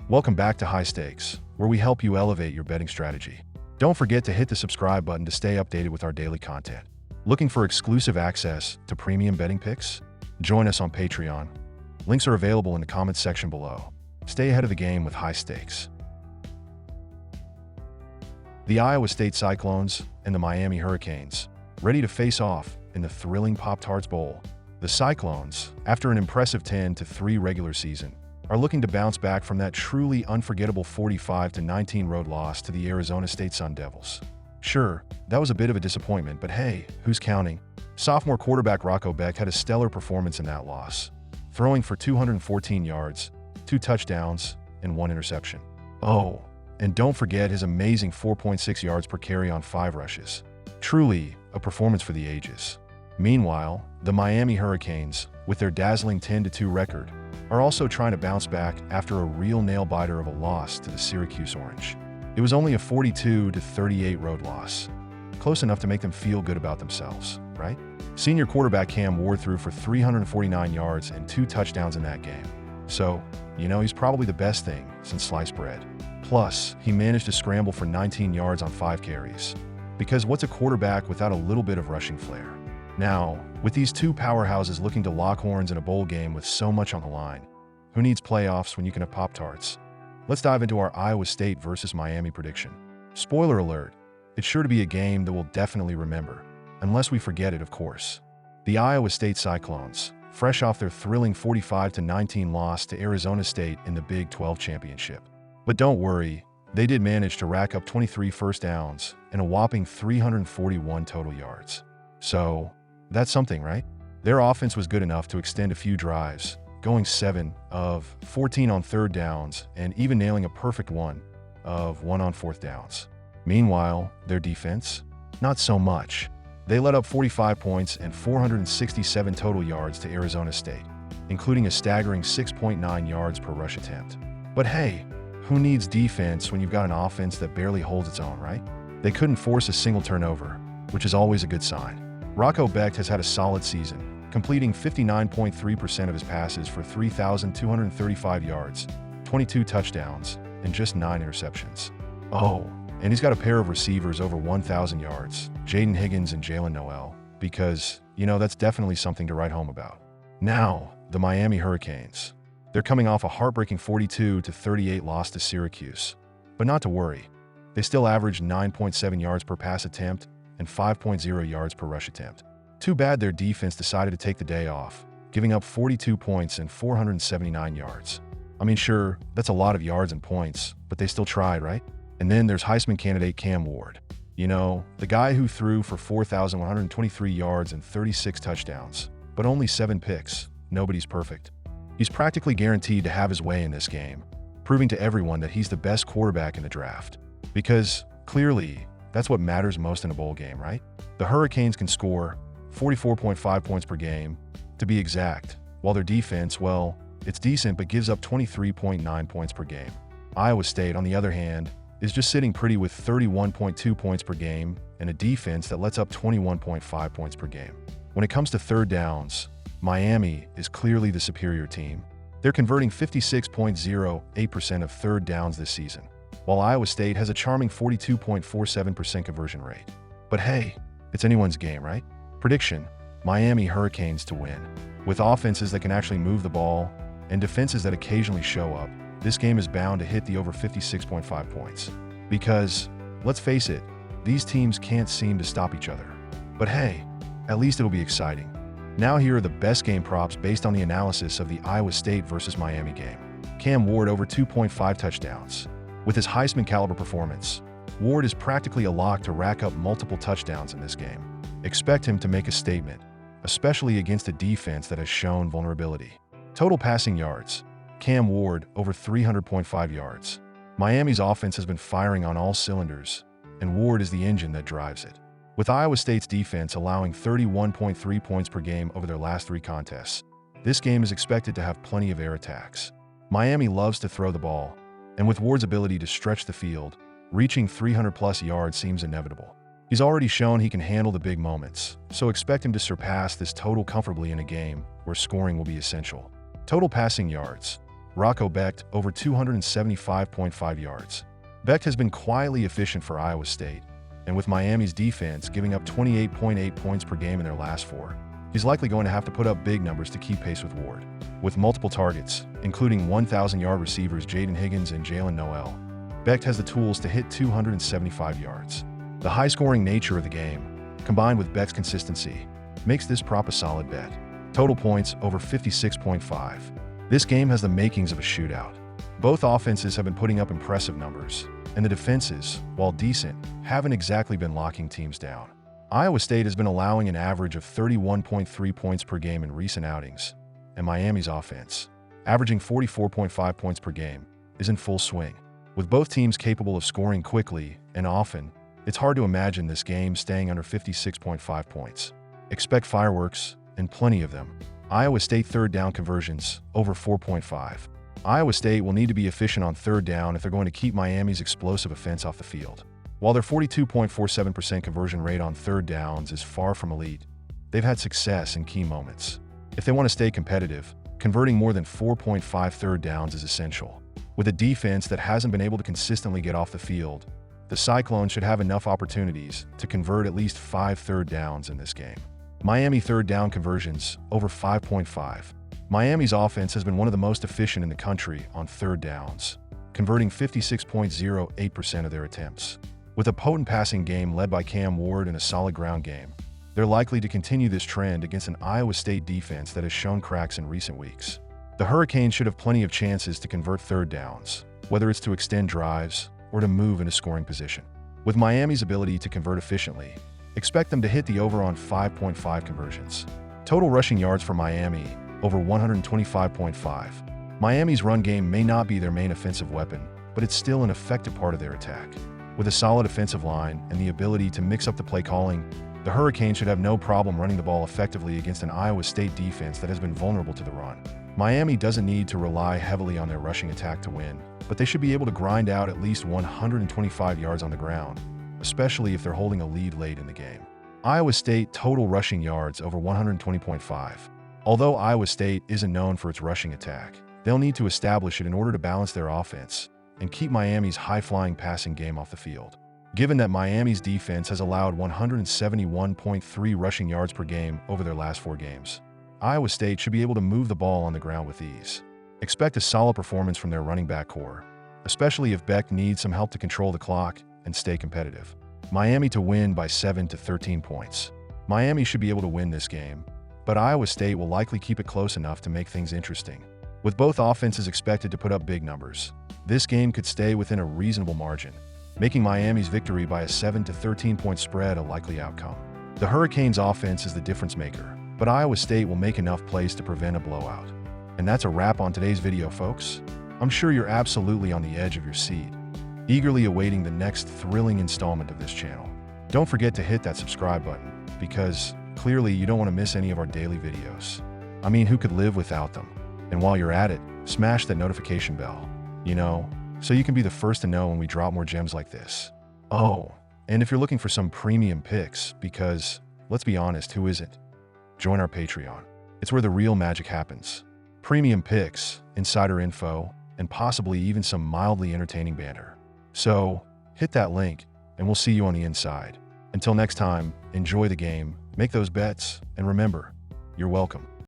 Welcome back to High Stakes, where we help you elevate your betting strategy. Don't forget to hit the subscribe button to stay updated with our daily content. Looking for exclusive access to premium betting picks? Join us on Patreon. Links are available in the comments section below. Stay ahead of the game with High Stakes. The Iowa State Cyclones and the Miami Hurricanes, ready to face off in the thrilling Pop-Tarts Bowl. The Cyclones, after an impressive 10-3 regular season, are looking to bounce back from that truly unforgettable 45-19 road loss to the Arizona State Sun Devils. Sure, that was a bit of a disappointment, but hey, who's counting? Sophomore quarterback Rocco Becht had a stellar performance in that loss, throwing for 214 yards, 2 touchdowns, and 1 interception. Oh, and don't forget his amazing 4.6 yards per carry on 5 rushes. Truly a performance for the ages. Meanwhile, the Miami Hurricanes, with their dazzling 10-2 record, are also trying to bounce back after a real nail-biter of a loss to the Syracuse Orange. It was only a 42-38 road loss. Close enough to make them feel good about themselves, right? Senior quarterback Cam Ward threw for 349 yards and 2 touchdowns in that game. So, he's probably the best thing since sliced bread. Plus, he managed to scramble for 19 yards on 5 carries. Because what's a quarterback without a little bit of rushing flair? Now, with these two powerhouses looking to lock horns in a bowl game with so much on the line, who needs playoffs when you can have Pop-Tarts? Let's dive into our Iowa State versus Miami prediction. Spoiler alert, it's sure to be a game that we'll definitely remember, unless we forget it, of course. The Iowa State Cyclones, fresh off their thrilling 45-19 loss to Arizona State in the Big 12 championship. But don't worry, they did manage to rack up 23 first downs and a whopping 341 total yards. So, that's something, right? Their offense was good enough to extend a few drives, going 7 of 14 on 3rd downs and even nailing a perfect 1 of 1 on 4th downs. Meanwhile, their defense? Not so much. They let up 45 points and 467 total yards to Arizona State, including a staggering 6.9 yards per rush attempt. But hey, who needs defense when you've got an offense that barely holds its own, right? They couldn't force a single turnover, which is always a good sign. Rocco Becht has had a solid season, completing 59.3% of his passes for 3,235 yards, 22 touchdowns, and just 9 interceptions. Oh, and he's got a pair of receivers over 1,000 yards, Jaden Higgins and Jalen Noel, because, that's definitely something to write home about. Now, the Miami Hurricanes. They're coming off a heartbreaking 42-38 loss to Syracuse. But not to worry, they still averaged 9.7 yards per pass attempt and 5.0 yards per rush attempt. Too bad their defense decided to take the day off, giving up 42 points and 479 yards. I mean, sure, that's a lot of yards and points, but they still tried, right? And then there's Heisman candidate Cam Ward. The guy who threw for 4,123 yards and 36 touchdowns, but only 7 picks. Nobody's perfect. He's practically guaranteed to have his way in this game, proving to everyone that he's the best quarterback in the draft. Because, clearly, that's what matters most in a bowl game, right? The Hurricanes can score 44.5 points per game, to be exact, while their defense, well, it's decent but gives up 23.9 points per game. Iowa State, on the other hand, is just sitting pretty with 31.2 points per game and a defense that lets up 21.5 points per game. When it comes to 3rd downs, Miami is clearly the superior team. They're converting 56.08% of 3rd downs this season, while Iowa State has a charming 42.47% conversion rate. But hey, it's anyone's game, right? Prediction: Miami Hurricanes to win. With offenses that can actually move the ball and defenses that occasionally show up, this game is bound to hit the over 56.5 points. Because, let's face it, these teams can't seem to stop each other. But hey, at least it'll be exciting. Now here are the best game props based on the analysis of the Iowa State versus Miami game. Cam Ward over 2.5 touchdowns. With his Heisman caliber performance, Ward is practically a lock to rack up multiple touchdowns in this game. Expect him to make a statement, especially against a defense that has shown vulnerability. Total passing yards. Cam Ward over 300.5 yards. Miami's offense has been firing on all cylinders, and Ward is the engine that drives it. With Iowa State's defense allowing 31.3 points per game over their last 3 contests, this game is expected to have plenty of air attacks. Miami loves to throw the ball, and with Ward's ability to stretch the field, reaching 300-plus yards seems inevitable. He's already shown he can handle the big moments, so expect him to surpass this total comfortably in a game where scoring will be essential. Total passing yards. Rocco Becht over 275.5 yards. Becht has been quietly efficient for Iowa State, and with Miami's defense giving up 28.8 points per game in their last 4, he's likely going to have to put up big numbers to keep pace with Ward. With multiple targets, including 1,000-yard receivers Jaden Higgins and Jalen Noel, Becht has the tools to hit 275 yards. The high-scoring nature of the game, combined with Becht's consistency, makes this prop a solid bet. Total points over 56.5. This game has the makings of a shootout. Both offenses have been putting up impressive numbers, and the defenses, while decent, haven't exactly been locking teams down. Iowa State has been allowing an average of 31.3 points per game in recent outings, and Miami's offense, averaging 44.5 points per game, is in full swing. With both teams capable of scoring quickly and often, it's hard to imagine this game staying under 56.5 points. Expect fireworks, and plenty of them. Iowa State third down conversions, over 4.5. Iowa State will need to be efficient on third down if they're going to keep Miami's explosive offense off the field. While their 42.47% conversion rate on third downs is far from elite, they've had success in key moments. If they want to stay competitive, converting more than 4.5 third downs is essential. With a defense that hasn't been able to consistently get off the field, the Cyclones should have enough opportunities to convert at least 5 third downs in this game. Miami third down conversions, over 5.5. Miami's offense has been one of the most efficient in the country on third downs, converting 56.08% of their attempts. With a potent passing game led by Cam Ward and a solid ground game, they're likely to continue this trend against an Iowa State defense that has shown cracks in recent weeks. The Hurricanes should have plenty of chances to convert third downs, whether it's to extend drives or to move into scoring position. With Miami's ability to convert efficiently, expect them to hit the over on 5.5 conversions. Total rushing yards for Miami, over 125.5. Miami's run game may not be their main offensive weapon, but it's still an effective part of their attack. With a solid offensive line and the ability to mix up the play calling, the Hurricanes should have no problem running the ball effectively against an Iowa State defense that has been vulnerable to the run. Miami doesn't need to rely heavily on their rushing attack to win, but they should be able to grind out at least 125 yards on the ground, especially if they're holding a lead late in the game. Iowa State total rushing yards over 120.5. Although Iowa State isn't known for its rushing attack, they'll need to establish it in order to balance their offense and keep Miami's high-flying passing game off the field. Given that Miami's defense has allowed 171.3 rushing yards per game over their last 4 games, Iowa State should be able to move the ball on the ground with ease. Expect a solid performance from their running back core, especially if Becht needs some help to control the clock and stay competitive. Miami to win by 7 to 13 points. Miami should be able to win this game, but Iowa State will likely keep it close enough to make things interesting. With both offenses expected to put up big numbers, this game could stay within a reasonable margin, making Miami's victory by a 7 to 13 point spread a likely outcome. The Hurricanes' offense is the difference maker, but Iowa State will make enough plays to prevent a blowout. And that's a wrap on today's video, folks. I'm sure you're absolutely on the edge of your seat, eagerly awaiting the next thrilling installment of this channel. Don't forget to hit that subscribe button, because clearly you don't want to miss any of our daily videos. I mean, who could live without them? And while you're at it, smash that notification bell, so you can be the first to know when we drop more gems like this. Oh, and if you're looking for some premium picks, because, let's be honest, who isn't? Join our Patreon. It's where the real magic happens. Premium picks, insider info, and possibly even some mildly entertaining banter. So, hit that link, and we'll see you on the inside. Until next time, enjoy the game, make those bets, and remember, you're welcome.